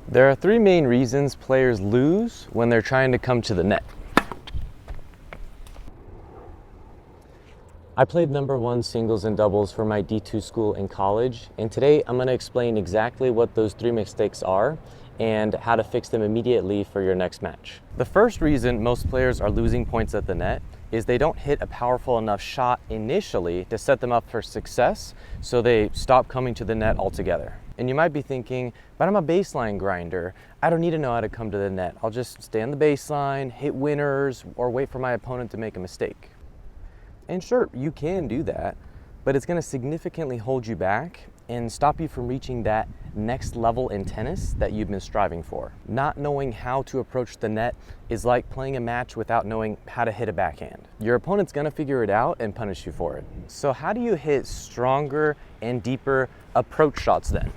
There are three main reasons players lose when they're trying to come to the net. I played #1 singles and doubles for my D2 school in college, and today I'm going to explain exactly what those three mistakes are and how to fix them immediately for your next match. The first reason most players are losing points at the net is they don't hit a powerful enough shot initially to set them up for success, so they stop coming to the net altogether. And you might be thinking, but I'm a baseline grinder. I don't need to know how to come to the net. I'll just stay on the baseline, hit winners, or wait for my opponent to make a mistake. And sure, you can do that, but it's going to significantly hold you back and stop you from reaching that next level in tennis that you've been striving for. Not knowing how to approach the net is like playing a match without knowing how to hit a backhand. Your opponent's going to figure it out and punish you for it. So how do you hit stronger and deeper approach shots then?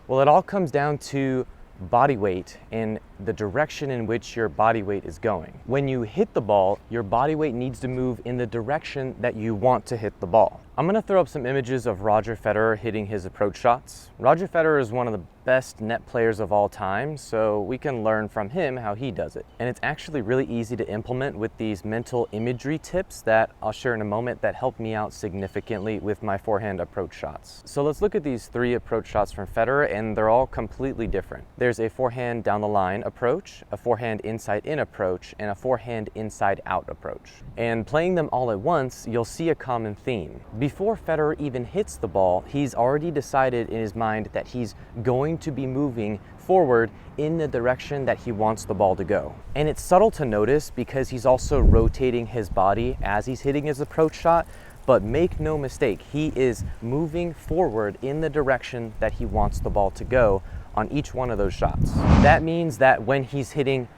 Well, it all comes down to body weight and the direction in which your body weight is going. When you hit the ball, your body weight needs to move in the direction that you want to hit the ball. I'm going to throw up some images of Roger Federer hitting his approach shots. Roger Federer is one of the best net players of all time, so we can learn from him how he does it. And it's actually really easy to implement with these mental imagery tips that I'll share in a moment that helped me out significantly with my forehand approach shots. So let's look at these three approach shots from Federer, and they're all completely different. There's a forehand down the line approach, a forehand inside in approach, and a forehand inside out approach. And playing them all at once, you'll see a common theme. Before Federer even hits the ball, he's already decided in his mind that he's going to be moving forward in the direction that he wants the ball to go. And it's subtle to notice because he's also rotating his body as he's hitting his approach shot, but make no mistake, he is moving forward in the direction that he wants the ball to go on each one of those shots. That means that when he's hitting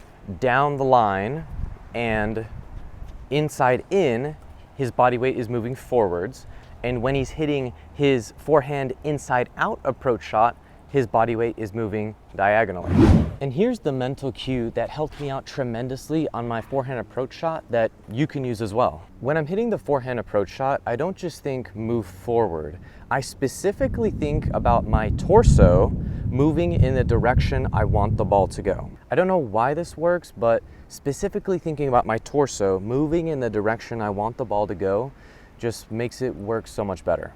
down the line and inside in, his body weight is moving forwards. And when he's hitting his forehand inside out approach shot, his body weight is moving diagonally. And here's the mental cue that helped me out tremendously on my forehand approach shot that you can use as well. When I'm hitting the forehand approach shot, I don't just think move forward. I specifically think about my torso moving in the direction I want the ball to go. I don't know why this works, but specifically thinking about my torso moving in the direction I want the ball to go just makes it work so much better.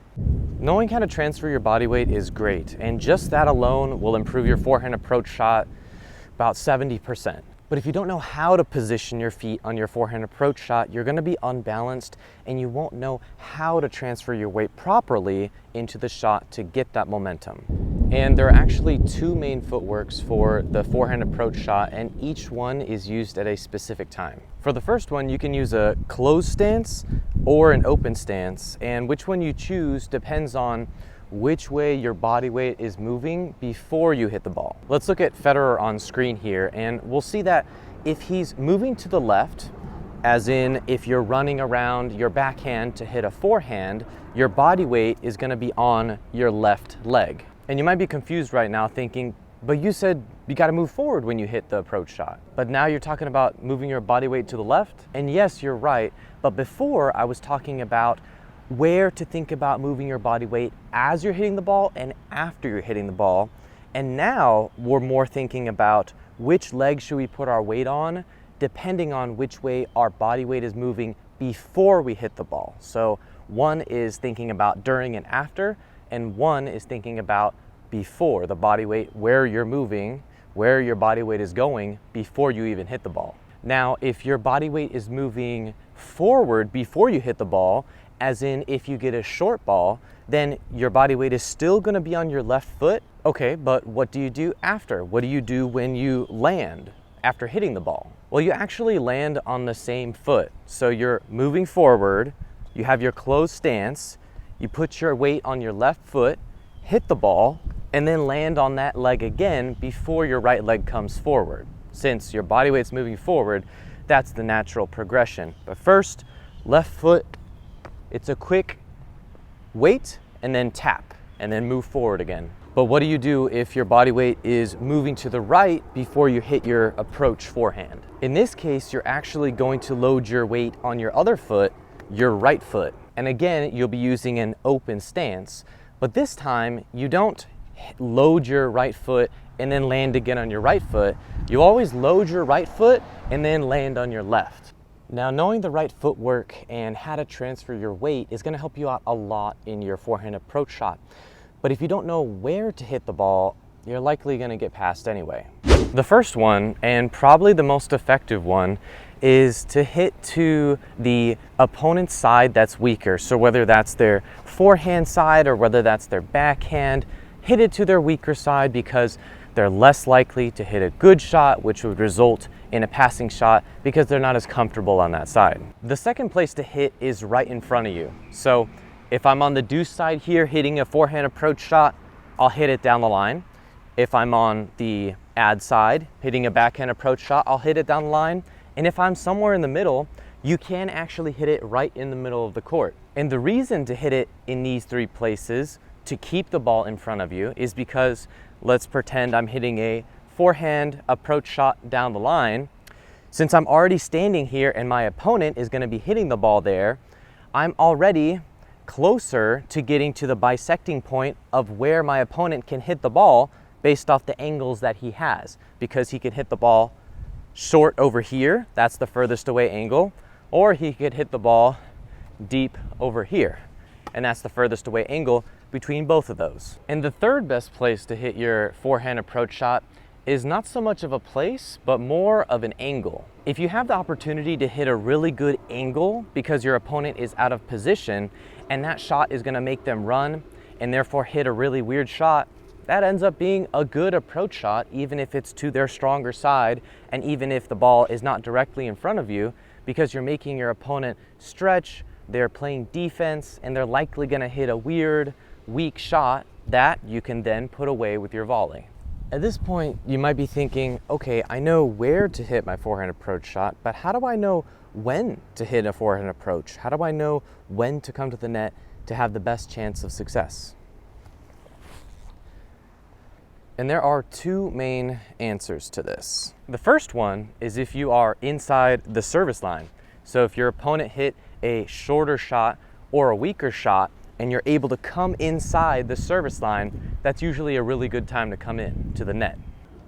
Knowing how to transfer your body weight is great, and just that alone will improve your forehand approach shot about 70%. But if you don't know how to position your feet on your forehand approach shot, you're going to be unbalanced and you won't know how to transfer your weight properly into the shot to get that momentum. And there are actually two main footworks for the forehand approach shot, and each one is used at a specific time. For the first one, you can use a closed stance or an open stance, and which one you choose depends on which way your body weight is moving before you hit the ball. Let's look at Federer on screen here, and we'll see that if he's moving to the left, as in if you're running around your backhand to hit a forehand, your body weight is going to be on your left leg. And you might be confused right now thinking, but you said you got to move forward when you hit the approach shot. But now you're talking about moving your body weight to the left? And yes, you're right. But before I was talking about where to think about moving your body weight as you're hitting the ball and after you're hitting the ball. And now we're more thinking about which leg should we put our weight on depending on which way our body weight is moving before we hit the ball. So one is thinking about during and after, and one is thinking about before, the body weight, where you're moving, where your body weight is going before you even hit the ball. Now, if your body weight is moving forward before you hit the ball, as in if you get a short ball, then your body weight is still going to be on your left foot. Okay, but what do you do after? What do you do when you land after hitting the ball? Well, you actually land on the same foot. So you're moving forward, you have your closed stance, you put your weight on your left foot, hit the ball, and then land on that leg again before your right leg comes forward. Since your body weight's moving forward, that's the natural progression. But first, left foot, it's a quick weight and then tap and then move forward again. But what do you do if your body weight is moving to the right before you hit your approach forehand? In this case, you're actually going to load your weight on your other foot, your right foot. And again, you'll be using an open stance, but this time you don't load your right foot and then land again on your right foot. You always load your right foot and then land on your left. Now, knowing the right footwork and how to transfer your weight is going to help you out a lot in your forehand approach shot. But if you don't know where to hit the ball, you're likely going to get passed anyway. The first one, and probably the most effective one, is to hit to the opponent's side that's weaker. So whether that's their forehand side or whether that's their backhand, hit it to their weaker side because they're less likely to hit a good shot, which would result in a passing shot because they're not as comfortable on that side. The second place to hit is right in front of you. So if I'm on the deuce side here hitting a forehand approach shot, I'll hit it down the line. If I'm on the ad side hitting a backhand approach shot, I'll hit it down the line. And if I'm somewhere in the middle, you can actually hit it right in the middle of the court. And the reason to hit it in these three places to keep the ball in front of you is because let's pretend I'm hitting a forehand approach shot down the line. Since I'm already standing here and my opponent is going to be hitting the ball there, I'm already closer to getting to the bisecting point of where my opponent can hit the ball based off the angles that he has, because he could hit the ball short over here, that's the furthest away angle, or he could hit the ball deep over here, and that's the furthest away angle between both of those. And the third best place to hit your forehand approach shot is not so much of a place, but more of an angle. If you have the opportunity to hit a really good angle because your opponent is out of position and that shot is gonna make them run and therefore hit a really weird shot, that ends up being a good approach shot, even if it's to their stronger side and even if the ball is not directly in front of you, because you're making your opponent stretch, they're playing defense, and they're likely gonna hit a weird, weak shot that you can then put away with your volley. At this point, you might be thinking, okay, I know where to hit my forehand approach shot, but how do I know when to hit a forehand approach? How do I know when to come to the net to have the best chance of success? And there are two main answers to this. The first one is if you are inside the service line. So if your opponent hit a shorter shot or a weaker shot and you're able to come inside the service line, that's usually a really good time to come in to the net.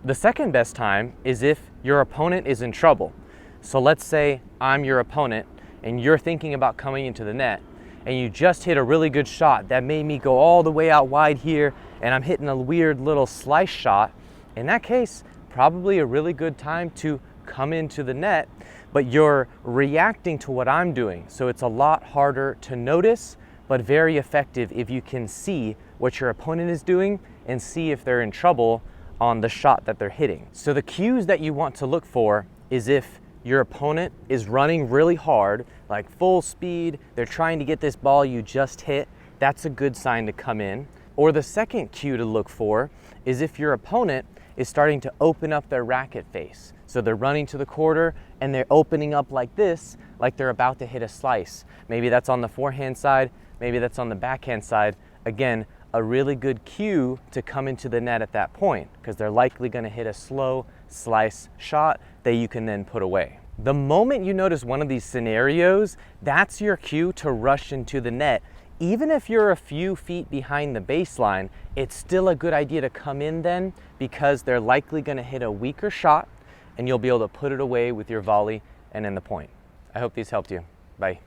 The second best time is if your opponent is in trouble. So let's say I'm your opponent and you're thinking about coming into the net and you just hit a really good shot that made me go all the way out wide here and I'm hitting a weird little slice shot. In that case, probably a really good time to come into the net, but you're reacting to what I'm doing. So it's a lot harder to notice, but very effective if you can see what your opponent is doing and see if they're in trouble on the shot that they're hitting. So the cues that you want to look for is if your opponent is running really hard, like full speed, they're trying to get this ball you just hit, that's a good sign to come in. Or the second cue to look for is if your opponent is starting to open up their racket face. So they're running to the quarter and they're opening up like this, like they're about to hit a slice. Maybe that's on the forehand side, maybe that's on the backhand side. Again, a really good cue to come into the net at that point because they're likely going to hit a slow slice shot that you can then put away. The moment you notice one of these scenarios, that's your cue to rush into the net. Even if you're a few feet behind the baseline, it's still a good idea to come in then because they're likely going to hit a weaker shot and you'll be able to put it away with your volley and in the point. I hope these helped you. Bye.